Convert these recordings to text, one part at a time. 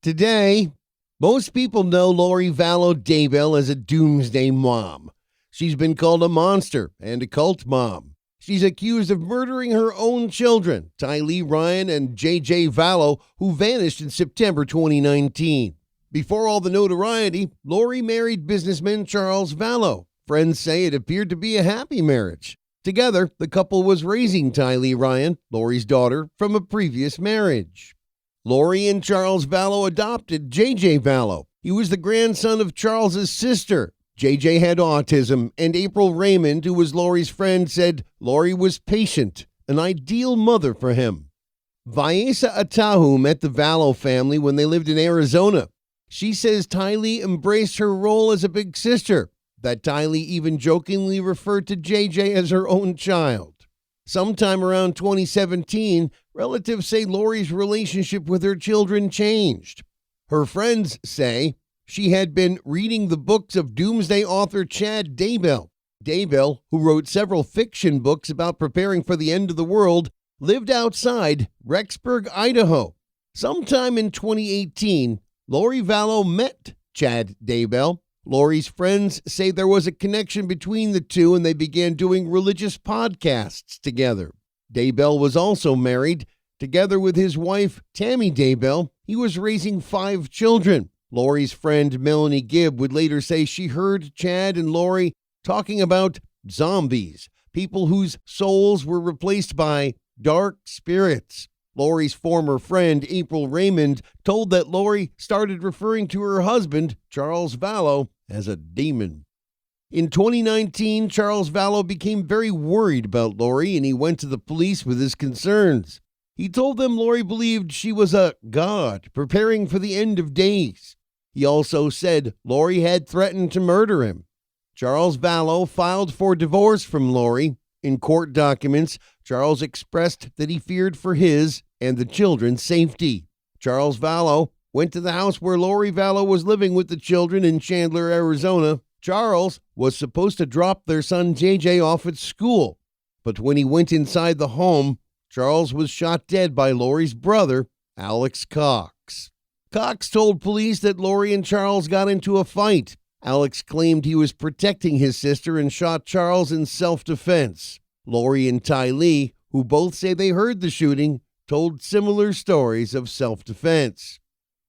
Today, most people know Lori Vallow Daybell as a Doomsday mom. She's been called a monster and a cult mom. She's accused of murdering her own children, Tylee Ryan and J.J. Vallow, who vanished in September 2019. Before all the notoriety, Lori married businessman Charles Vallow. Friends say it appeared to be a happy marriage. Together, the couple was raising Tylee Ryan, Lori's daughter, from a previous marriage. Lori and Charles Vallow adopted J.J. Vallow. He was the grandson of Charles's sister. J.J. had autism, and April Raymond, who was Lori's friend, said Lori was patient, an ideal mother for him. Vaesa Atahu met the Vallow family when they lived in Arizona. She says Tylee embraced her role as a big sister, that Tylee even jokingly referred to J.J. as her own child. Sometime around 2017, relatives say Lori's relationship with her children changed. Her friends say she had been reading the books of Doomsday author Chad Daybell. Daybell, who wrote several fiction books about preparing for the end of the world, lived outside Rexburg, Idaho. Sometime in 2018, Lori Vallow met Chad Daybell. Lori's friends say there was a connection between the two and they began doing religious podcasts together. Daybell was also married. Together with his wife, Tammy Daybell, he was raising 5 children. Lori's friend Melanie Gibb would later say she heard Chad and Lori talking about zombies, people whose souls were replaced by dark spirits. Lori's former friend, April Raymond, told that Lori started referring to her husband, Charles Vallow, as a demon. In 2019, Charles Vallow became very worried about Lori, and he went to the police with his concerns. He told them Lori believed she was a god preparing for the end of days. He also said Lori had threatened to murder him. Charles Vallow filed for divorce from Lori. In court documents, Charles expressed that he feared for his and the children's safety. Charles Vallow went to the house where Lori Vallow was living with the children in Chandler, Arizona. Charles was supposed to drop their son JJ off at school, but when he went inside the home, Charles was shot dead by Lori's brother, Alex Cox. Cox told police that Lori and Charles got into a fight. Alex claimed he was protecting his sister and shot Charles in self-defense. Lori and Tylee, who both say they heard the shooting, told similar stories of self-defense.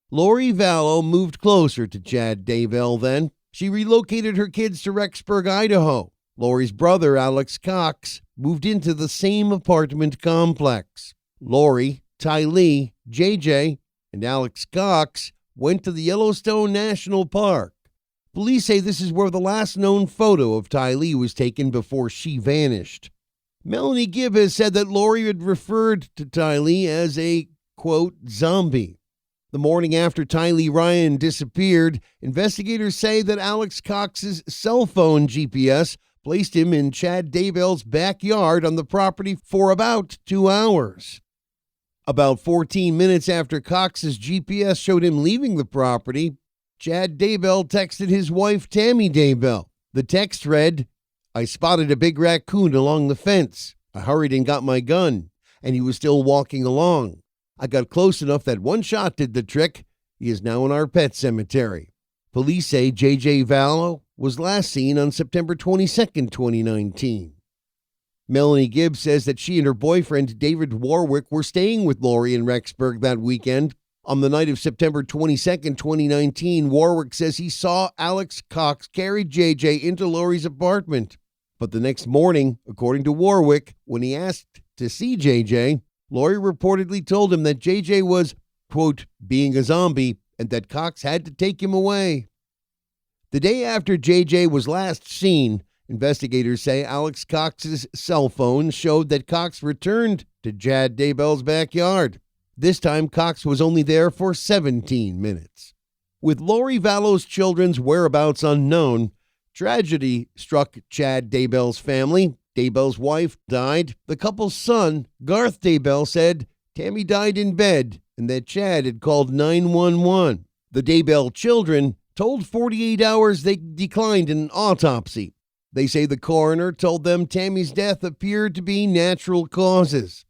Lori Vallow moved closer to Chad Daybell then. She relocated her kids to Rexburg, Idaho. Lori's brother, Alex Cox, moved into the same apartment complex. Lori, Tylee, JJ, and Alex Cox went to the Yellowstone National Park. Police say this is where the last known photo of Tylee was taken before she vanished. Melanie Gibb has said that Lori had referred to Tylee as a, quote, zombie. The morning after Tylee Ryan disappeared, investigators say that Alex Cox's cell phone GPS placed him in Chad Daybell's backyard on the property for about 2 hours. About 14 minutes after Cox's GPS showed him leaving the property, Chad Daybell texted his wife, Tammy Daybell. The text read, "I spotted a big raccoon along the fence. I hurried and got my gun, and he was still walking along. I got close enough that one shot did the trick. He is now in our pet cemetery." Police say J.J. Vallow was last seen on September 22, 2019. Melanie Gibb says that she and her boyfriend, David Warwick, were staying with Lori in Rexburg that weekend. On the night of September 22, 2019, Warwick says he saw Alex Cox carry JJ into Lori's apartment. But the next morning, according to Warwick, when he asked to see JJ, Lori reportedly told him that JJ was, quote, being a zombie and that Cox had to take him away. The day after JJ was last seen, investigators say Alex Cox's cell phone showed that Cox returned to Chad Daybell's backyard. This time, Cox was only there for 17 minutes. With Lori Vallow's children's whereabouts unknown, tragedy struck Chad Daybell's family. Daybell's wife died. The couple's son, Garth Daybell, said Tammy died in bed and that Chad had called 911. The Daybell children told 48 Hours they declined an autopsy. They say the coroner told them Tammy's death appeared to be natural causes.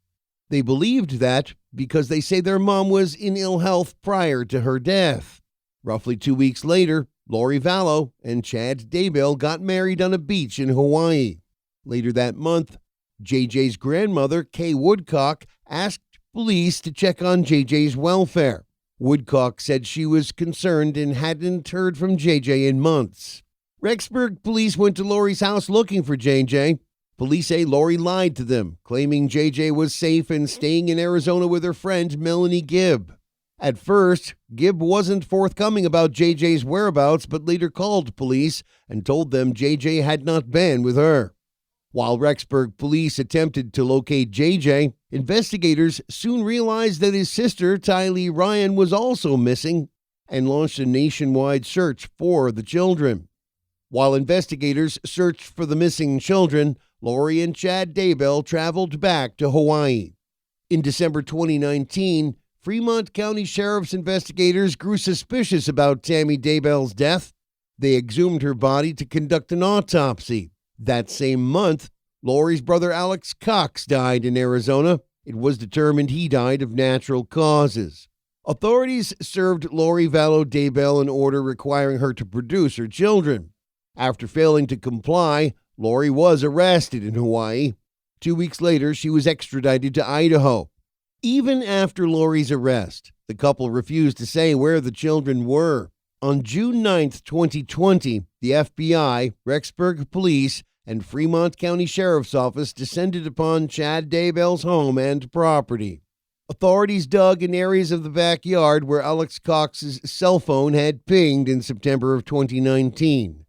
They believed that because they say their mom was in ill health prior to her death. Roughly 2 weeks later, Lori Vallow and Chad Daybell got married on a beach in Hawaii. Later that month, JJ's grandmother, Kay Woodcock, asked police to check on JJ's welfare. Woodcock said she was concerned and hadn't heard from JJ in months. Rexburg police went to Lori's house looking for JJ. Police say Lori lied to them, claiming JJ was safe and staying in Arizona with her friend Melanie Gibb. At first, Gibb wasn't forthcoming about JJ's whereabouts, but later called police and told them JJ had not been with her. While Rexburg police attempted to locate JJ, investigators soon realized that his sister, Tylee Ryan, was also missing and launched a nationwide search for the children. While investigators searched for the missing children, Lori and Chad Daybell traveled back to Hawaii. In December 2019, Fremont County Sheriff's investigators grew suspicious about Tammy Daybell's death. They exhumed her body to conduct an autopsy. That same month, Lori's brother Alex Cox died in Arizona. It was determined he died of natural causes. Authorities served Lori Vallow Daybell an order requiring her to produce her children. After failing to comply, Lori was arrested in Hawaii. 2 weeks later, she was extradited to Idaho. Even after Lori's arrest, the couple refused to say where the children were. On June 9, 2020, the FBI, Rexburg Police, and Fremont County Sheriff's Office descended upon Chad Daybell's home and property. Authorities dug in areas of the backyard where Alex Cox's cell phone had pinged in September of 2019.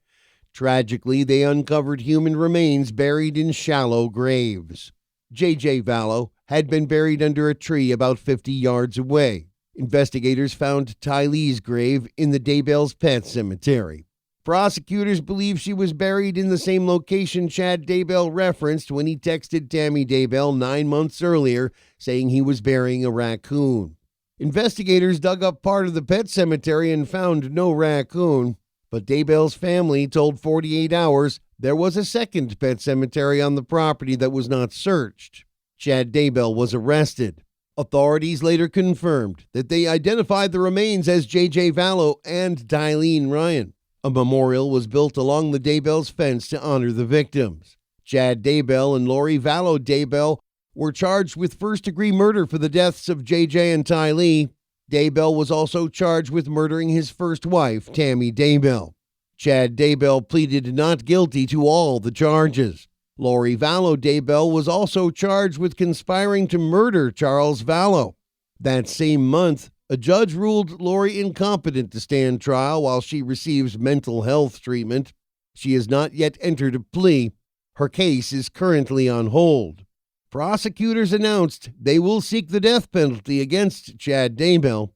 Tragically, they uncovered human remains buried in shallow graves. J.J. Vallow had been buried under a tree about 50 yards away. Investigators found Tylee's grave in the Daybell's pet cemetery. Prosecutors believe she was buried in the same location Chad Daybell referenced when he texted Tammy Daybell 9 months earlier, saying he was burying a raccoon. Investigators dug up part of the pet cemetery and found no raccoon, but Daybell's family told 48 Hours there was a second pet cemetery on the property that was not searched. Chad Daybell was arrested. Authorities later confirmed that they identified the remains as J.J. Vallow and Tylee Ryan. A memorial was built along the Daybell's fence to honor the victims. Chad Daybell and Lori Vallow Daybell were charged with first-degree murder for the deaths of J.J. and Tylee. Daybell was also charged with murdering his first wife, Tammy Daybell. Chad Daybell pleaded not guilty to all the charges. Lori Vallow Daybell was also charged with conspiring to murder Charles Vallow. That same month, a judge ruled Lori incompetent to stand trial while she receives mental health treatment. She has not yet entered a plea. Her case is currently on hold. Prosecutors announced they will seek the death penalty against Chad Daybell.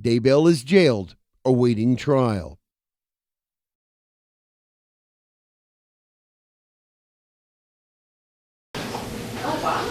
Daybell is jailed, awaiting trial. Oh, wow.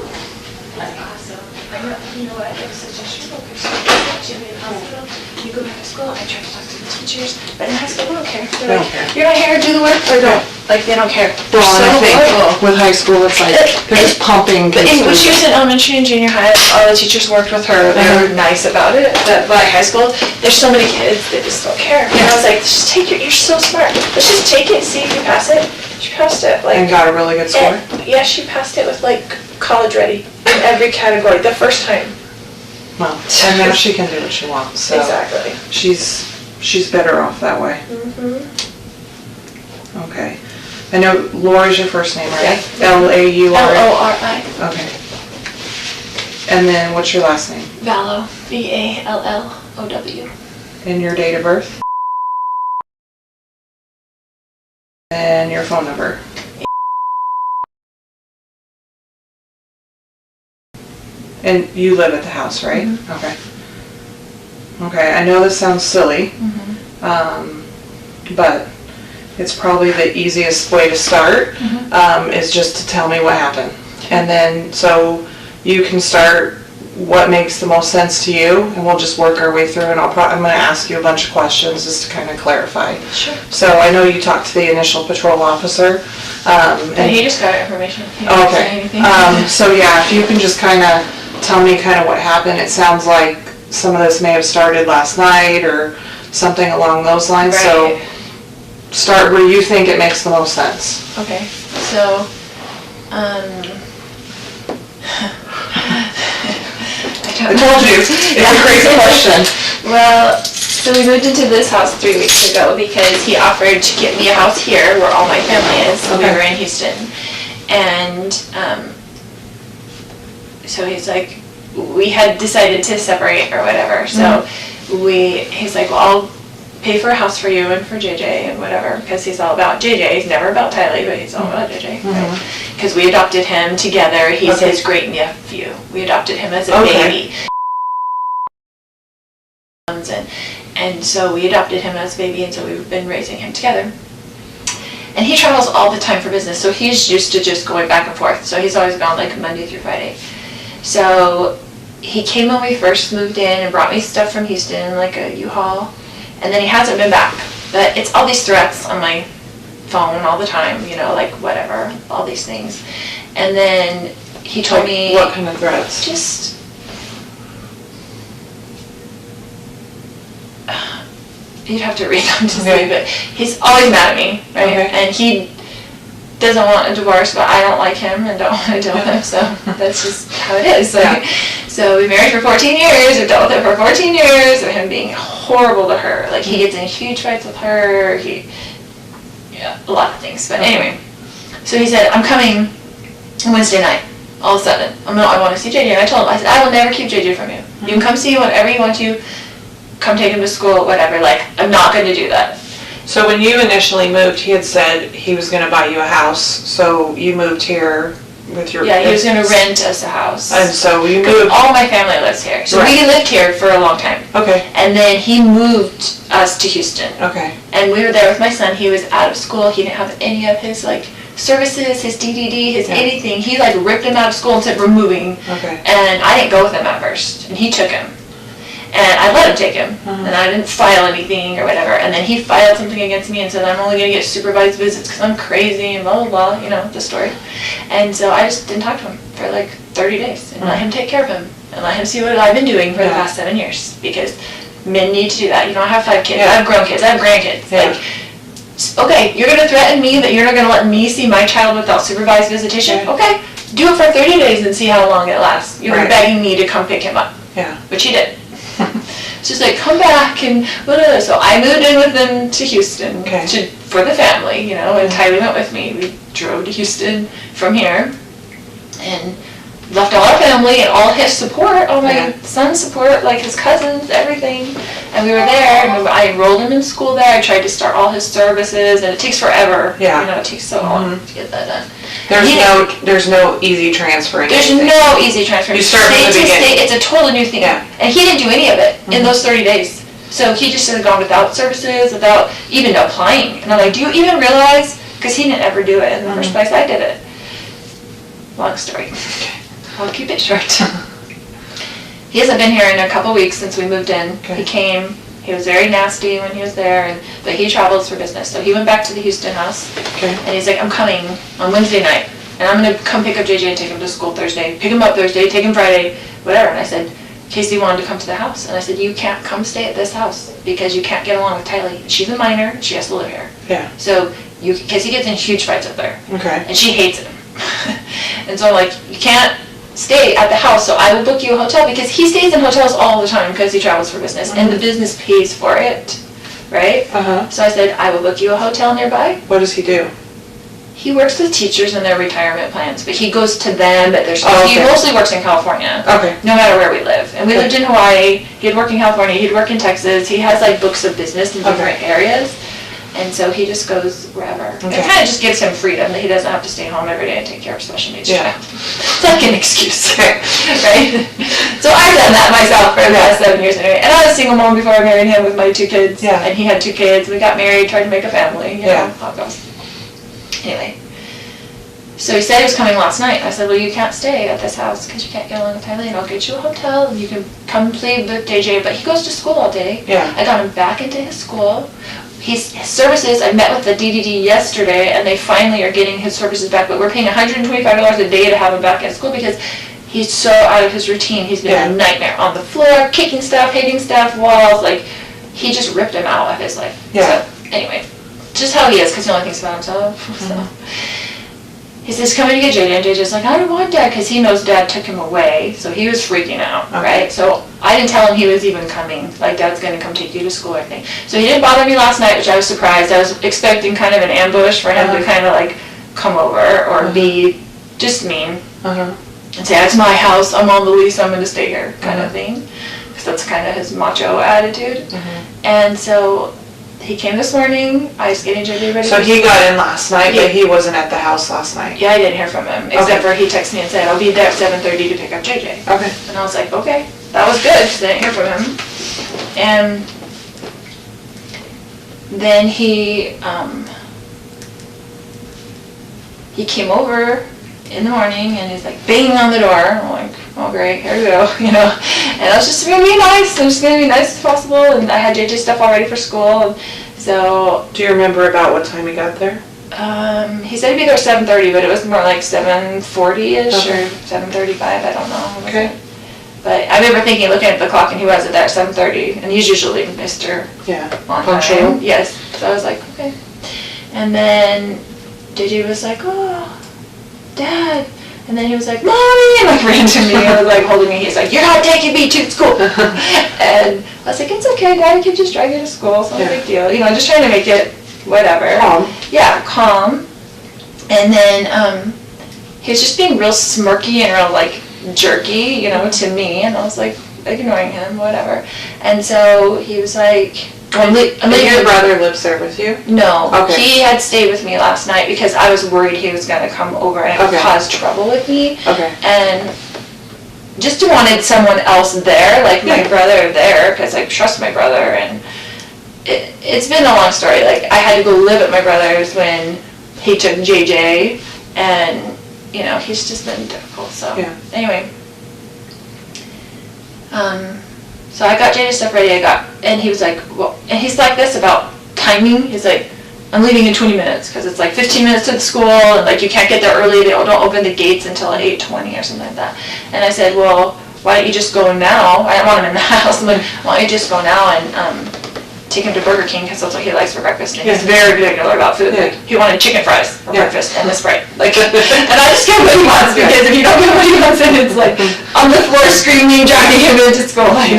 That's awesome. I know, you know what, it was such a struggle because you in the hospital, you go back to school, I try to talk to the teachers, but in high school, they don't care. They're like, you're not here to do the work, or don't. Like, they don't care. Well, so and I think horrible. with high school, it's like, they're just pumping But kids when through. she was in elementary and junior high, all the teachers worked with her. They were nice about it. But by high school, there's so many kids that just don't care. And I was like, just take you're so smart. Let's just take it, see if you pass it. She passed it. Like, And got a really good score? yeah, she passed it with like college ready in every category the first time. Well, and now she can do what she wants, so. Exactly. She's better off that way. Mm-hmm. Okay. I know Lori's your first name, right? Yeah. L-A-U-R-I? L-O-R-I. Okay. And then what's your last name? Vallow. V-A-L-L-O-W. And your date of birth? And your phone number? And you live at the house, right? Mm-hmm. Okay. Okay, I know this sounds silly, Mm-hmm. but it's probably the easiest way to start, Mm-hmm. is just to tell me what happened. And then, so you can start what makes the most sense to you, and we'll just work our way through, and I'm going to ask you a bunch of questions just to kind of clarify. Sure. So I know you talked to the initial patrol officer. And he just got information. He didn't say Okay. anything. So yeah, if you can just kind of tell me kind of what happened. It sounds like some of this may have started last night or something along those lines. So start where you think it makes the most sense. Okay, so, I told you, it's a crazy question. Well, so we moved into this house 3 weeks ago because he offered to get me a house here where all my family is. So we were in Houston. And so he's like, we had decided to separate or whatever. So he's like, well, I'll pay for a house for you and for JJ and whatever, because he's all about JJ. He's never about Tylee, but he's all about JJ. Because we adopted him together. He's his great nephew. We adopted him as a baby. And so we adopted him as a baby, and so we've been raising him together. And he travels all the time for business, so he's used to just going back and forth. So he's always gone like Monday through Friday. So he came when we first moved in and brought me stuff from Houston, like a U-Haul. And then he hasn't been back. But it's all these threats on my phone all the time, you know, like whatever, all these things. And then he told me... What kind of threats? Just... You'd have to read them to see, but he's always mad at me, right? And he doesn't want a divorce, but I don't like him and don't want to deal with him, so that's just how it is. So we married for 14 years, we dealt with it for 14 years, of him being horrible to her. Like, he gets in huge fights with her, a lot of things. But anyway, so he said, I'm coming Wednesday night, all of a sudden. I want to see JJ, and I told him, I said, I will never keep JJ from you. You can come see whatever you want to, come take him to school, whatever, like, I'm not going to do that. So when you initially moved, he had said he was going to buy you a house, so you moved here with your... Yeah, he was going to rent us a house. And so you moved... All my family lives here. So we lived here for a long time. Okay. And then he moved us to Houston. Okay. And we were there with my son. He was out of school. He didn't have any of his, like, services, his DDD, his anything. He, like, ripped him out of school and said, we're moving. Okay. And I didn't go with him at first. And he took him. And I let him take him, and I didn't file anything or whatever. And then he filed something against me and said, I'm only going to get supervised visits because I'm crazy and blah, blah, blah, you know, the story. And so I just didn't talk to him for like 30 days and let him take care of him and let him see what I've been doing for the past 7 years, because men need to do that. You know, I have 5 kids, I have grown kids, I have grandkids. Like, okay, you're going to threaten me that you're not going to let me see my child without supervised visitation? Okay, do it for 30 days and see how long it lasts. You're begging me to come pick him up. Yeah. Which he did. It's just like, come back and whatever. So I moved in with them to Houston for the family, you know, and Tylee went with me. We drove to Houston from here and left all our family and all his support, all my son's support, like his cousins, everything. And we were there, and I enrolled him in school there. I tried to start all his services, and it takes forever. Yeah. You know, it takes so long to get that done. There's no easy transferring. There's no easy transferring. You start from the beginning. It's a totally new thing. Yeah. And he didn't do any of it in those 30 days. So he just had gone without services, without even applying. And I'm like, do you even realize? Because he didn't ever do it in the first place. I did it. Long story. I'll keep it short. He hasn't been here in a couple weeks since we moved in. He came. He was very nasty when he was there, but he travels for business. So he went back to the Houston house, and he's like, I'm coming on Wednesday night, and I'm going to come pick up JJ and take him to school Thursday, pick him up Thursday, take him Friday, whatever. And I said, Casey wanted to come to the house, and I said, you can't come stay at this house because you can't get along with Tylee. She's a minor, and she has to live here. Yeah. So Casey gets in huge fights with her, and she hates him. And so I'm like, you can't stay at the house, so I will book you a hotel, because he stays in hotels all the time because he travels for business, and the business pays for it, right? So I said, I will book you a hotel nearby. What does he do? He works with teachers and their retirement plans, but he goes to them at their school. He mostly works in California, no matter where we live. And we lived in Hawaii, he'd work in California, he'd work in Texas. He has like books of business in different areas. And so he just goes wherever. It kind of just gives him freedom that he doesn't have to stay home every day and take care of special needs child. It's like an excuse, right? So I've done that myself for the last 7 years anyway. And I was a single mom before I married him with my 2 kids. And he had 2 kids. We got married, tried to make a family. You know how it goes. Anyway. So he said he was coming last night. I said, well, you can't stay at this house because you can't get along with Tylee, and I'll get you a hotel and you can come play with JJ. But he goes to school all day. I got him back into his school. His services, I met with the DDD yesterday, and they finally are getting his services back, but we're paying $125 a day to have him back at school because He's so out of his routine. He's been a nightmare on the floor, kicking stuff, hitting stuff, walls. Like, he just ripped him out of his life. Yeah. So, anyway, just how he is, because he only thinks about himself. So, he says, coming to get JJ, and JJ's like, I don't want Dad, because he knows Dad took him away. So he was freaking out, right? So I didn't tell him he was even coming, like, Dad's going to come take you to school or anything. So he didn't bother me last night, which I was surprised. I was expecting kind of an ambush for him to kind of, like, come over or be just mean. And say, it's my house, I'm on the lease, I'm going to stay here, kind of thing. Because that's kind of his macho attitude. And so he came this morning, I was getting JJ ready. So he got in last night, but he wasn't at the house last night? Yeah, I didn't hear from him, except for he texted me and said, I'll be there at 7:30 to pick up JJ. Okay. And I was like, okay, that was good, because I didn't hear from him. And then he came over in the morning and he's like banging on the door. I'm like, oh great, here we go, you know. And I was just gonna be nice. I'm just gonna be nice as possible. And I had JJ stuff all ready for school. And so. Do you remember about what time he got there? He said he'd be there at 7:30, but it was more like 7:40-ish or 7:35. I don't know. Okay. But I remember thinking, looking at the clock, and he wasn't there at 7:30, and he's usually Mr. On punctual. time. Yes. So I was like, okay. And then JJ was like, oh. Dad, and then he was like, Mommy, and like ran to me and was like holding me. He's like, you're not taking me to school. And I was like, it's okay, Daddy can just drive you to school, it's not a big deal. You know, just trying to make it whatever. Calm. Yeah, calm. And then he was just being real smirky and real like jerky, you know, to me, and I was like ignoring him, whatever. And so he was like, and your brother lives there with you? No. Okay. He had stayed with me last night because I was worried he was going to come over and cause trouble with me. Okay. And just wanted someone else there, like my brother there, because I trust my brother. And it's been a long story. Like, I had to go live at my brother's when he took JJ, and, you know, he's just been difficult. So, anyway. So I got JJ's stuff ready, and he was like, well, and he's like this about timing. He's like, I'm leaving in 20 minutes, because it's like 15 minutes to the school, and like you can't get there early, they don't open the gates until 8:20 or something like that. And I said, well, why don't you just go now? I don't want him in the house. I'm like, why don't you just go now and take him to Burger King, because that's what he likes for breakfast. And he's very particular about food. Like, he wanted chicken fries for breakfast and a Sprite. Like, and I just give him what he wants, because if you don't give him what he wants, then it's like on the floor screaming, dragging him into school. Like,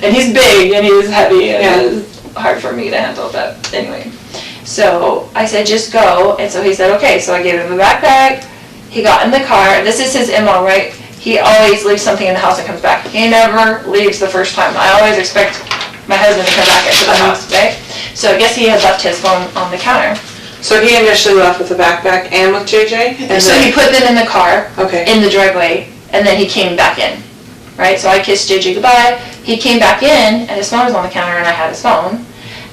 and he's big and he's heavy and it's hard for me to handle. But anyway, so I said, just go. And so he said, okay. So I gave him a backpack. He got in the car. This is his MO, right? He always leaves something in the house and comes back. He never leaves the first time. I always expect my husband to come back into the house, right? So I guess he had left his phone on the counter. So he initially left with the backpack and with JJ? And so he put them in the car, in the driveway, and then he came back in, right? So I kissed JJ goodbye. He came back in, and his phone was on the counter, and I had his phone.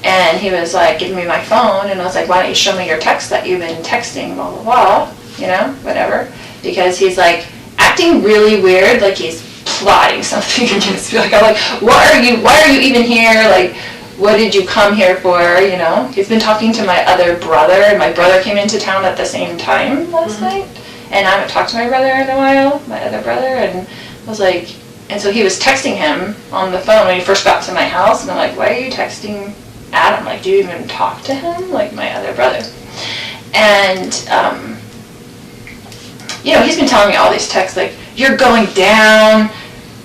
And he was like, giving me my phone, and I was like, why don't you show me your text that you've been texting, blah, blah, blah, you know, whatever. Because he's like acting really weird, like he's plotting something against me. Like, I'm like, why are you even here? Like, what did you come here for? You know, he's been talking to my other brother, and my brother came into town at the same time last night, and I haven't talked to my brother in a while, my other brother, and I was like, and so he was texting him on the phone when he first got to my house, and I'm like, why are you texting Adam? Like, do you even talk to him? Like, my other brother. And, you know, he's been telling me all these texts, like, you're going down,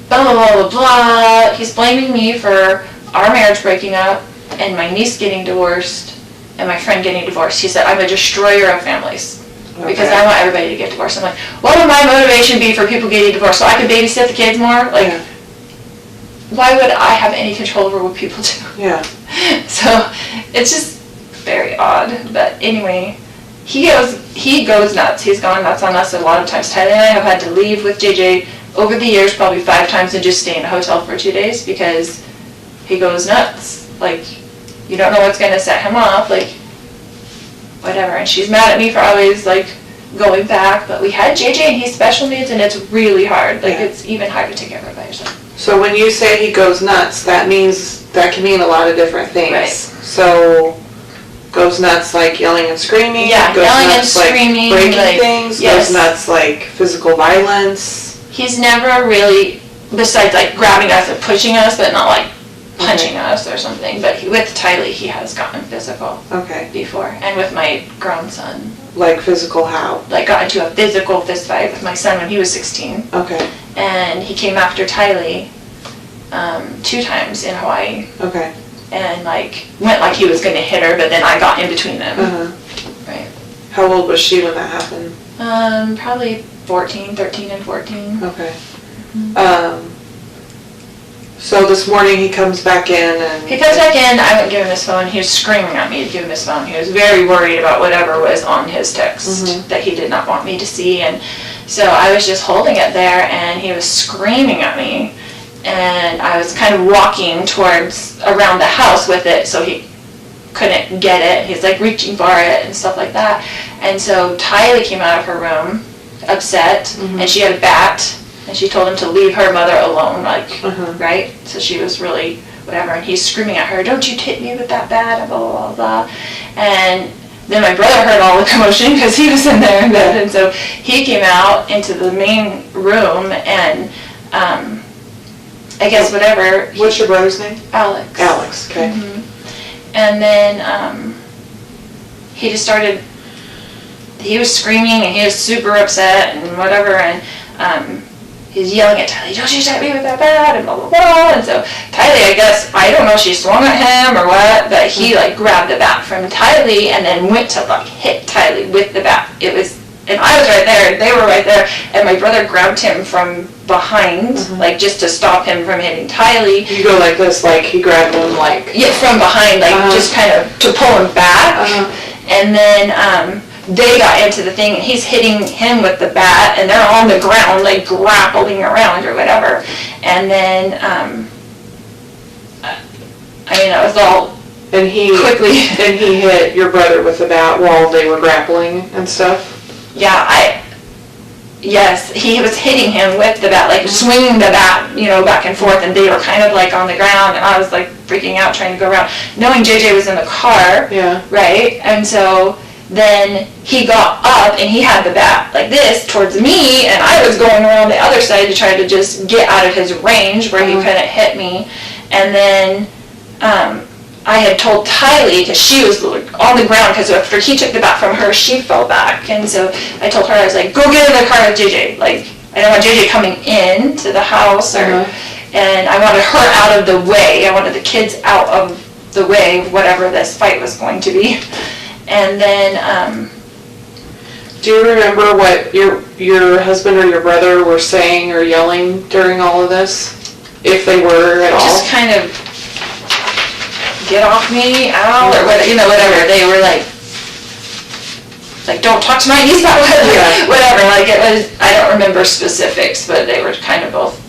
blah, blah, blah, blah, blah. He's blaming me for our marriage breaking up and my niece getting divorced and my friend getting divorced. He said, I'm a destroyer of families because I want everybody to get divorced. I'm like, what would my motivation be for people getting divorced? So I could babysit the kids more? Like, why would I have any control over what people do? Yeah. So it's just very odd. But anyway, he goes nuts. He's gone nuts on us a lot of times. Tyler and I have had to leave with JJ over the years probably 5 times and just stay in a hotel for 2 days because he goes nuts. Like, you don't know what's going to set him off. Like, whatever. And she's mad at me for always, like, going back. But we had JJ and he's special needs and it's really hard. Like, it's even hard to take care of it by yourself. So when you say he goes nuts, that can mean a lot of different things. Right. So goes nuts like yelling and screaming. Yeah, goes yelling nuts and screaming. Like breaking like, things. Yes. Goes nuts like physical violence. He's never really, besides like grabbing us and pushing us, but not like punching us or something. But with Tylee, he has gotten physical. Okay. Before, and with my grown son. Like physical how? Like got into a physical fist fight with my son when he was 16. Okay. And he came after Tylee 2 times in Hawaii. Okay. And like went like he was going to hit her, but then I got in between them. Right. How old was she when that happened? Probably 13 and 14. Okay. So this morning he comes back in and... He comes back in, I wouldn't give him his phone. He was screaming at me to give him his phone. He was very worried about whatever was on his text that he did not want me to see. And so I was just holding it there, and he was screaming at me. And I was kind of walking towards around the house with it, so he couldn't get it. He's like reaching for it and stuff like that. And so Tylee came out of her room upset, and she had a bat. And she told him to leave her mother alone, like, right? So she was really, whatever, and he's screaming at her, don't you hit me with that bat, and blah, blah, blah, blah. And then my brother heard all the commotion because he was in there in bed, and so he came out into the main room, and I guess whatever. What's your brother's name? Alex. Alex, okay. And then he just started, he was screaming, and he was super upset, and whatever, and he's yelling at Tylee, don't you hit me with that bat, and blah, blah, blah. And so Tylee, I guess, I don't know if she swung at him or what, but he like grabbed the bat from Tylee and then went to like hit Tylee with the bat. It was, and I was right there, and they were right there, and my brother grabbed him from behind, like just to stop him from hitting Tylee. You go like this, like he grabbed him like... Yeah, from behind, like just kind of to pull him back. And then they got into the thing, and he's hitting him with the bat, and they're on the ground, like grappling around or whatever. And then, I mean, it was all and he quickly. And he hit your brother with the bat while they were grappling and stuff? Yeah, yes, he was hitting him with the bat, like swinging the bat, you know, back and forth, and they were kind of like on the ground, and I was like freaking out trying to go around, knowing JJ was in the car, right? And so then he got up and he had the bat like this towards me, and I was going around the other side to try to just get out of his range where he couldn't hit me. And then I had told Tylee, because she was on the ground, because after he took the bat from her, she fell back. And so I told her, I was like, go get in the car with JJ. Like, I don't want JJ coming in to the house, or, and I wanted her out of the way. I wanted the kids out of the way, whatever this fight was going to be. And then, do you remember what your husband or your brother were saying or yelling during all of this? If they were at all? Just kind of, get off me, ow, or whatever, you know, whatever. They were like, don't talk to my niece about whatever. Like, it was, I don't remember specifics, but they were kind of both,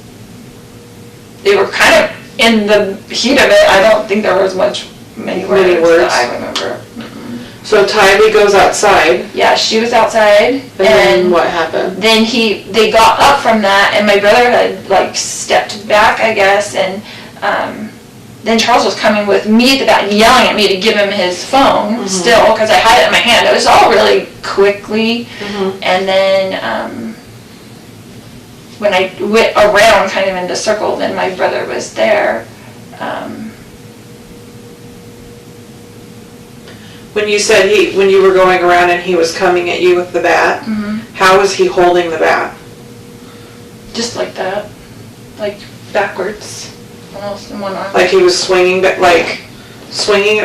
they were kind of in the heat of it. I don't think there was many words that I remember. So Tylee goes outside. Yeah, she was outside. And then what happened? Then they got up from that, and my brother had like stepped back, I guess, and then Charles was coming with me at the back, yelling at me to give him his phone still, because I had it in my hand. It was all really quickly. And then when I went around kind of in the circle, then my brother was there. When you said when you were going around and he was coming at you with the bat, how was he holding the bat? Just like that, like backwards, almost in one arm. Like he was swinging it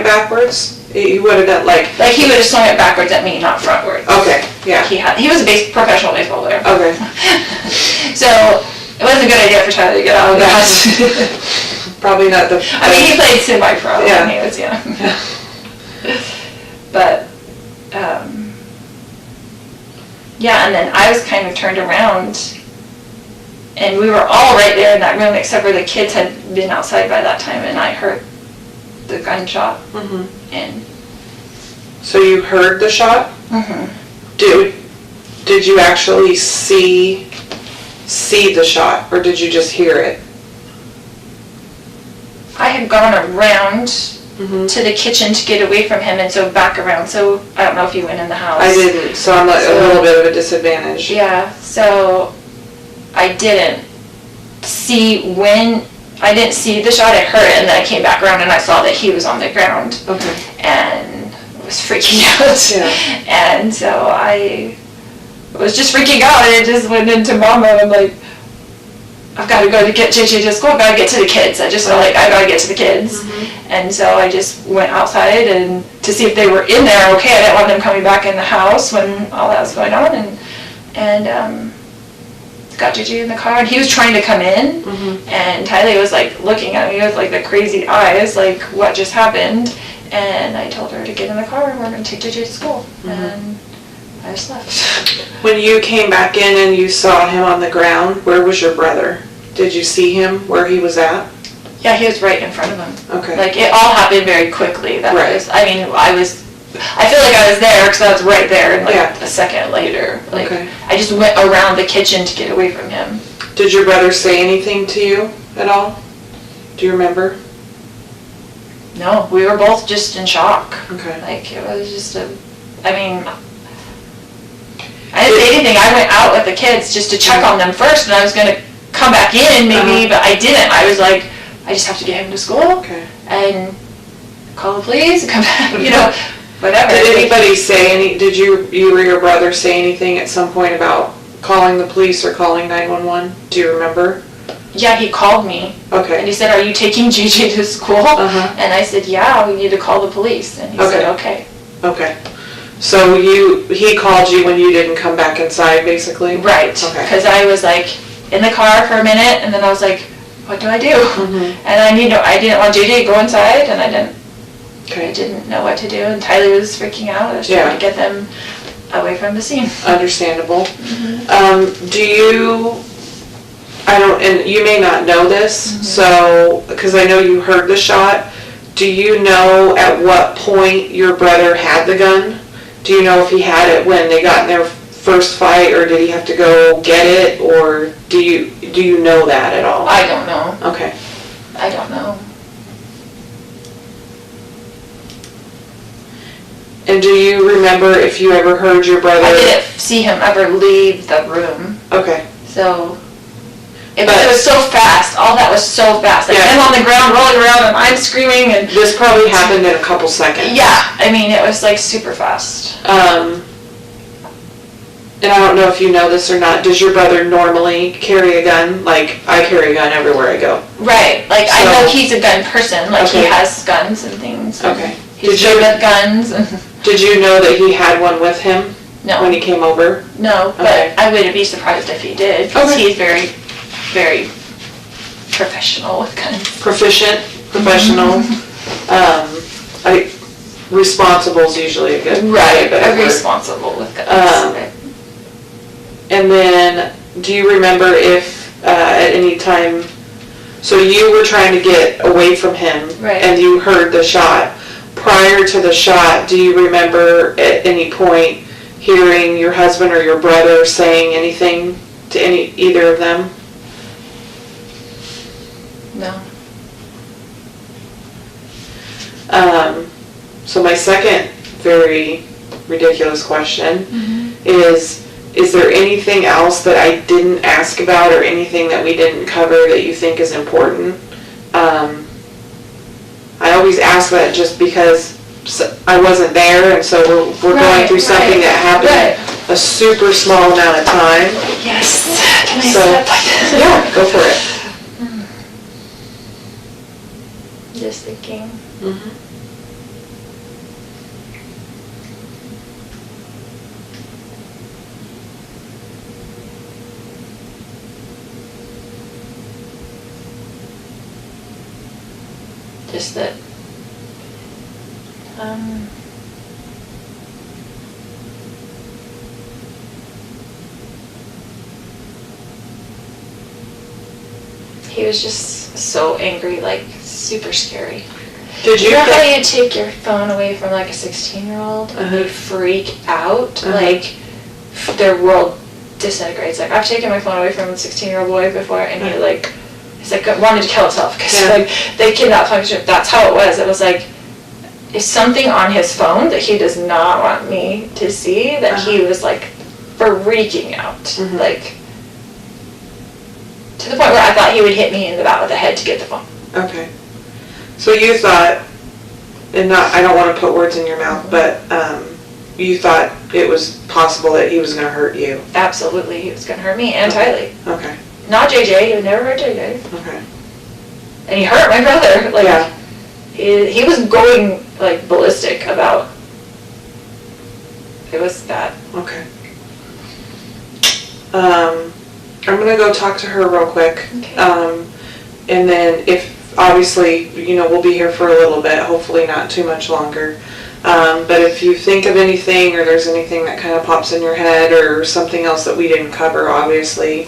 backwards? He would have done like he would have swung it backwards at me, not frontwards. Okay, yeah. He was a professional baseball player. Okay. So it wasn't a good idea for Tyler to get out of that. Probably not the. I mean, he played semi-pro when he was young. But, yeah, and then I was kind of turned around, and we were all right there in that room, except for the kids had been outside by that time, and I heard the gunshot. And so you heard the shot? Did you actually see the shot, or did you just hear it? I had gone around to the kitchen to get away from him, and so back around. So I don't know if you went in the house. I didn't, so I'm a little bit of a disadvantage. Yeah, so I didn't see the shot. I heard it, and then I came back around and I saw that he was on the ground. Okay. And was freaking out. Yeah. And so I was just freaking out, and it just went into mom mode. I'm like, I've got to go to get JJ to school. I've got to get to the kids. I just felt like I got to get to the kids. And so I just went outside and to see if they were in there okay. I didn't want them coming back in the house when all that was going on. And got JJ in the car, and he was trying to come in. And Tylee was like looking at me with like the crazy eyes, like what just happened. And I told her to get in the car and we're going to take JJ to school. And I just left. When you came back in and you saw him on the ground, where was your brother? Did you see him where he was at? Yeah, he was right in front of him. Okay. Like, it all happened very quickly. That Right. was, I mean, I feel like I was there because I was right there, and like a second later. Like, Okay. I just went around the kitchen to get away from him. Did your brother say anything to you at all? Do you remember? No, we were both just in shock. Okay. Like, it was just I mean, I didn't say anything. I went out with the kids just to check on them first, and I was going to come back in maybe, but I didn't. I was like, I just have to get him to school. Okay. And call the police and come back, whatever. Did anybody say did you or your brother say anything at some point about calling the police or calling 911? Do you remember? Yeah, he called me. Okay. And he said, are you taking JJ to school? And I said, yeah, we need to call the police. And he said, okay. Okay. So he called you when you didn't come back inside, basically? Right. Okay. Because I was like in the car for a minute, and then I was like, what do I do? And I didn't want JJ to go inside, and I didn't know what to do, and Tylee was freaking out. I was trying to get them away from the scene. Understandable. And you may not know this, so, because I know you heard the shot, do you know at what point your brother had the gun? Do you know if he had it when they got in their first fight, or did he have to go get it, or do you know that at all? I don't know. Okay. I don't know. And do you remember if you ever heard your brother? I didn't see him ever leave the room. Okay. So, it was so fast. All that was so fast. Like, him on the ground, rolling around, and I'm screaming, and... This probably happened in a couple seconds. Yeah. I mean, it was, like, super fast. And I don't know if you know this or not, does your brother normally carry a gun? Like, I carry a gun everywhere I go. Right. Like, I know he's a gun person. Like, he has guns and things. Okay. He's good with guns. Did you know that he had one with him? No. When he came over? No, but I wouldn't be surprised if he did. Because he's very, very professional with guns. Proficient, professional. Responsible is usually a good right. Responsible with guns. And then, do you remember if at any time, so you were trying to get away from him, and you heard the shot. Prior to the shot, do you remember at any point hearing your husband or your brother saying anything to either of them? No. So my second very ridiculous question is there anything else that I didn't ask about or anything that we didn't cover that you think is important? I always ask that just because I wasn't there, and so we're going through something that happened a super small amount of time. Yes. Can I step? Yeah, go for it. Just thinking. Just that, he was just so angry, like super scary. Did you know how you take your phone away from like a 16-year-old and they freak out? Like their world disintegrates. Like I've taken my phone away from a 16-year-old boy before, and he's like wanted to kill himself because like they kidnapped him. That's how it was. It was like, is something on his phone that he does not want me to see, that he was like freaking out. Like To the point where I thought he would hit me in the back of the head to get the phone. Okay. So you thought, and I don't want to put words in your mouth, but you thought it was possible that he was going to hurt you. Absolutely, he was going to hurt me and Tylee. Okay. Not JJ, he would never hurt JJ. Okay. And he hurt my brother. Like, yeah. He was going, like, ballistic about, it was bad. Okay. I'm going to go talk to her real quick. Okay. And then if, obviously, we'll be here for a little bit, hopefully not too much longer. But if you think of anything or there's anything that kind of pops in your head or something else that we didn't cover, obviously.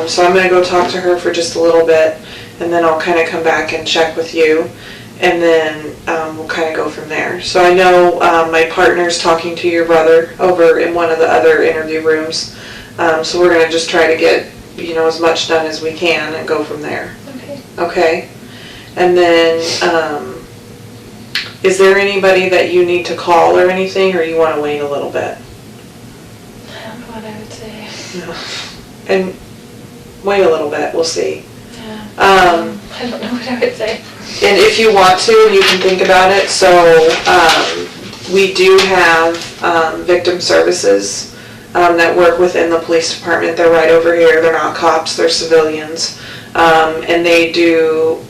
So I'm going to go talk to her for just a little bit, and then I'll kind of come back and check with you, and then we'll kind of go from there. So I know my partner's talking to your brother over in one of the other interview rooms. So we're going to just try to get, as much done as we can and go from there. Okay. Okay? And then, is there anybody that you need to call or anything, or you want to wait a little bit? I don't know what I would say. No. And wait a little bit, we'll see. Yeah. I don't know what I would say. And if you want to, you can think about it. So we do have victim services that work within the police department. They're right over here. They're not cops, they're civilians. And they do,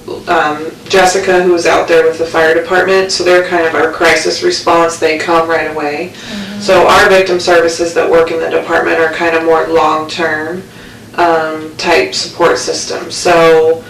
Jessica, who's out there with the fire department, so they're kind of our crisis response. They come right away. Mm-hmm. So our victim services that work in the department are kind of more long-term type support systems. So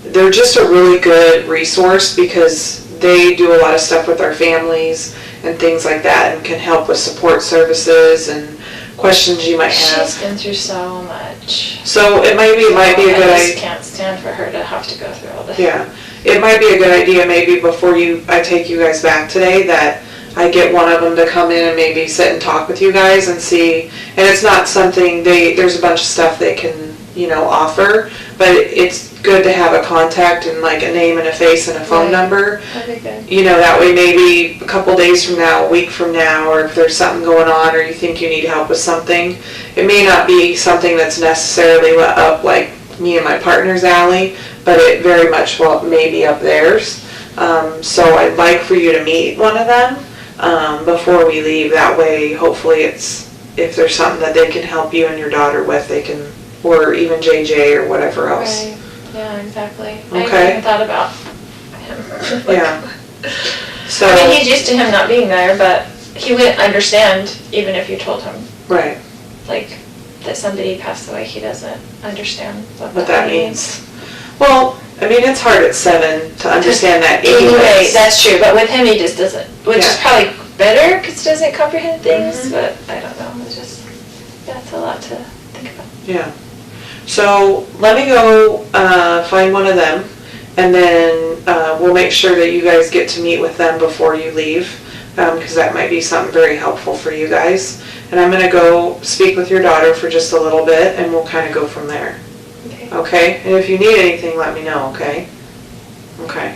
they're just a really good resource because they do a lot of stuff with our families and things like that, and can help with support services and questions you might have. She's been through so much. So it might be a good idea. I just can't stand for her to have to go through all this. Yeah, it might be a good idea maybe before I take you guys back today that I get one of them to come in and maybe sit and talk with you guys and see. And it's not something there's a bunch of stuff they can offer, but it's good to have a contact and like a name and a face and a phone number. That'd be good. That way maybe a couple days from now, a week from now, or if there's something going on or you think you need help with something, it may not be something that's necessarily up like me and my partner's alley, but it very much may be up theirs. So I'd like for you to meet one of them before we leave. That way, hopefully if there's something that they can help you and your daughter with, they can, or even JJ or whatever else. Right. Yeah, exactly. Okay. I hadn't even thought about him. Yeah. So. I mean, he's used to him not being there, but he wouldn't understand even if you told him. Right. Like, that somebody passed away, he doesn't understand what that means. Well, I mean, it's hard at 7 to understand that anyway. That's true, but with him he just doesn't, which is probably better because he doesn't comprehend things, but I don't know, it's a lot to think about. Yeah. So let me go find one of them, and then we'll make sure that you guys get to meet with them before you leave, because that might be something very helpful for you guys. And I'm going to go speak with your daughter for just a little bit, and we'll kind of go from there. Okay. Okay? And if you need anything, let me know, okay? Okay.